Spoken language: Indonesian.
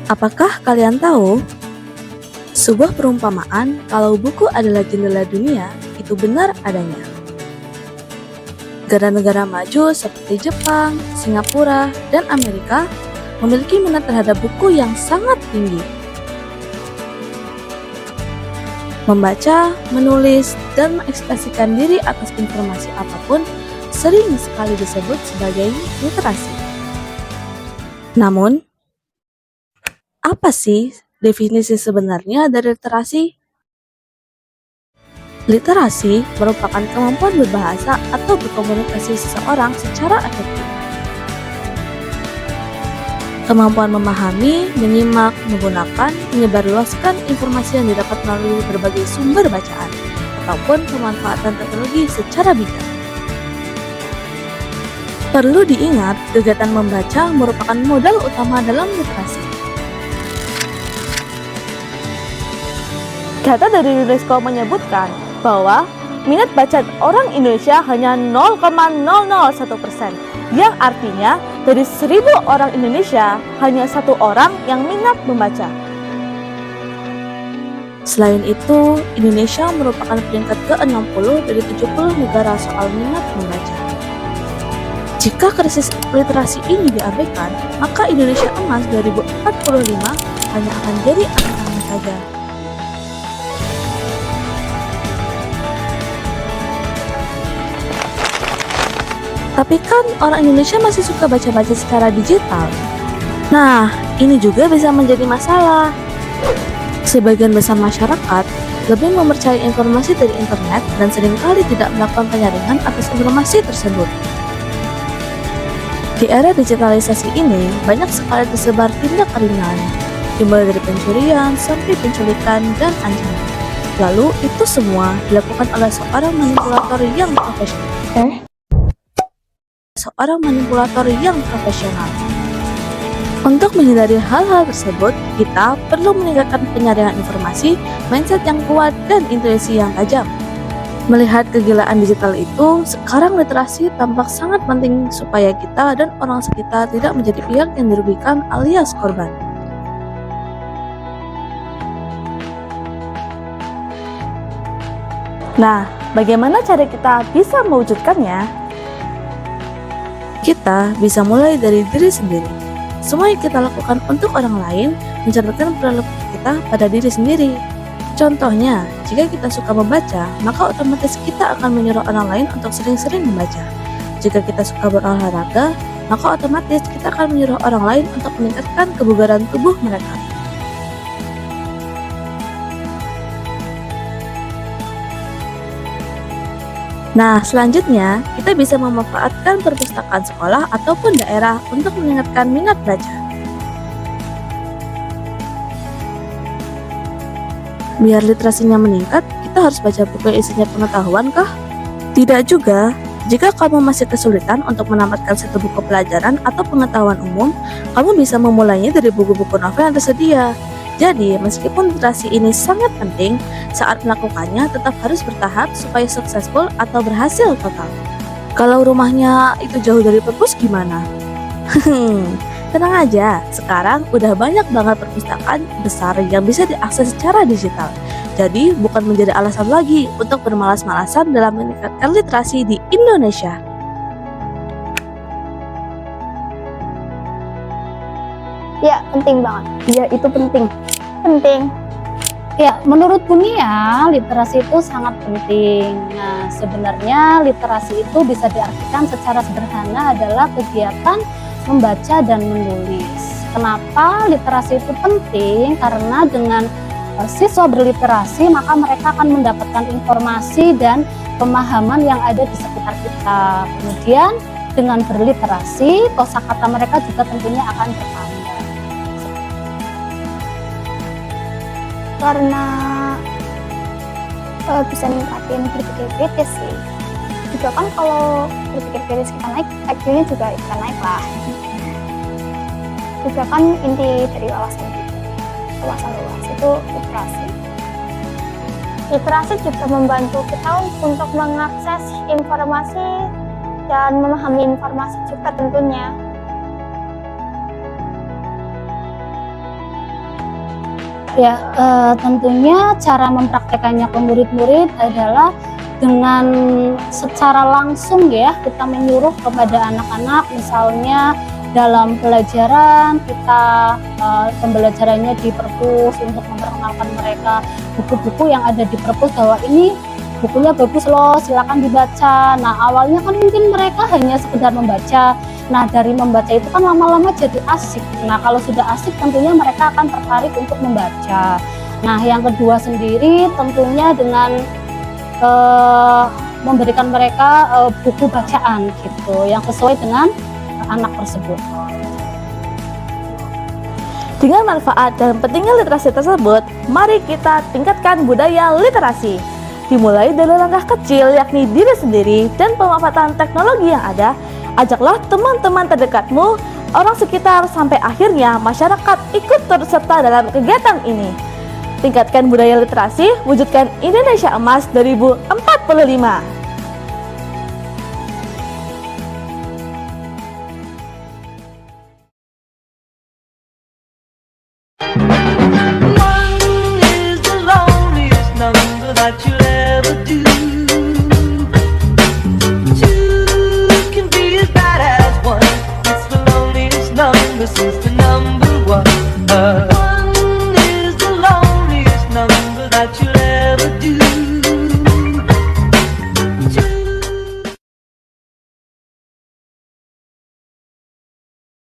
Apakah kalian tahu? Sebuah perumpamaan kalau buku adalah jendela dunia itu benar adanya. Negara-negara maju seperti Jepang, Singapura, dan Amerika memiliki minat terhadap buku yang sangat tinggi. Membaca, menulis, dan mengekspresikan diri atas informasi apapun sering sekali disebut sebagai literasi. Namun, apa sih definisi sebenarnya dari literasi? Literasi merupakan kemampuan berbahasa atau berkomunikasi seseorang secara efektif. Kemampuan memahami, menyimak, menggunakan, menyebarluaskan informasi yang didapat melalui berbagai sumber bacaan, ataupun pemanfaatan teknologi secara bijak. Perlu diingat, kegiatan membaca merupakan modal utama dalam literasi. Data dari UNESCO menyebutkan bahwa minat baca orang Indonesia hanya 0,001%, yang artinya dari 1000 orang Indonesia hanya 1 orang yang minat membaca. Selain itu, Indonesia merupakan peringkat ke-60 dari 70 negara soal minat membaca. Jika krisis literasi ini diabaikan, maka Indonesia Emas 2045 hanya akan jadi angan-angan saja. Tapi kan orang Indonesia masih suka baca-baca secara digital. Nah, ini juga bisa menjadi masalah. Sebagian besar masyarakat lebih mempercayai informasi dari internet dan seringkali tidak melakukan penyaringan atas informasi tersebut. Di era digitalisasi ini, banyak sekali tersebar tindak kriminal, dimulai dari pencurian sampai penculikan dan ancaman. Lalu, itu semua dilakukan oleh seorang manipulator yang profesional. Untuk menghindari hal-hal tersebut, kita perlu meningkatkan penyaringan informasi, mindset yang kuat, dan intuisi yang tajam. Melihat kegilaan digital itu, sekarang literasi tampak sangat penting supaya kita dan orang sekitar tidak menjadi pihak yang dirugikan alias korban. Nah, bagaimana cara kita bisa mewujudkannya? Kita bisa mulai dari diri sendiri. Semua yang kita lakukan untuk orang lain mencerminkan perilaku kita pada diri sendiri. Contohnya, jika kita suka membaca, maka otomatis kita akan menyuruh orang lain untuk sering-sering membaca. Jika kita suka berolahraga, maka otomatis kita akan menyuruh orang lain untuk meningkatkan kebugaran tubuh mereka. Nah, selanjutnya, kita bisa memanfaatkan perpustakaan sekolah ataupun daerah untuk meningkatkan minat baca. Biar literasinya meningkat, kita harus baca buku yang isinya pengetahuan kah? Tidak juga. Jika kamu masih kesulitan untuk menamatkan satu buku pelajaran atau pengetahuan umum, kamu bisa memulainya dari buku-buku novel yang tersedia. Jadi, meskipun literasi ini sangat penting, saat melakukannya tetap harus bertahap supaya successful atau berhasil total. Kalau rumahnya itu jauh dari perpus gimana? Tenang aja, sekarang udah banyak banget perpustakaan besar yang bisa diakses secara digital. Jadi, bukan menjadi alasan lagi untuk bermalas-malasan dalam meningkatkan literasi di Indonesia. Ya, penting banget. Ya, itu penting. Ya, menurut dunia, literasi itu sangat penting. Nah, sebenarnya literasi itu bisa diartikan secara sederhana adalah kegiatan membaca dan menulis. Kenapa literasi itu penting? Karena dengan siswa berliterasi, maka mereka akan mendapatkan informasi dan pemahaman yang ada di sekitar kita. Kemudian, dengan berliterasi, kosakata mereka juga tentunya akan bertambah. Karena bisa ningkatin berpikir kritis sih. Juga kan kalau berpikir kritis kita naik, IQ-nya juga kita naik lah. Juga kan inti dari wawasan luas itu literasi. Literasi juga membantu kita untuk mengakses informasi dan memahami informasi juga tentunya. Ya, tentunya cara mempraktekannya ke murid-murid adalah dengan secara langsung ya, kita menyuruh kepada anak-anak, misalnya dalam pelajaran kita pembelajarannya di perpus untuk memperkenalkan mereka buku-buku yang ada di perpus, bahwa ini bukunya bagus loh, silakan dibaca. Nah, awalnya kan mungkin mereka hanya sekedar membaca. Nah, dari membaca itu kan lama-lama jadi asik. Nah, kalau sudah asik tentunya mereka akan tertarik untuk membaca. Nah, yang kedua sendiri tentunya dengan memberikan mereka buku bacaan gitu yang sesuai dengan anak tersebut. Dengan manfaat dan pentingnya literasi tersebut, mari kita tingkatkan budaya literasi. Dimulai dari langkah kecil, yakni diri sendiri dan pemanfaatan teknologi yang ada. Ajaklah teman-teman terdekatmu, orang sekitar, sampai akhirnya masyarakat ikut turut serta dalam kegiatan ini. Tingkatkan budaya literasi, wujudkan Indonesia Emas 2045. One is the loneliest number that you'll ever do. Two can be as bad as one. It's the loneliest number since the number one.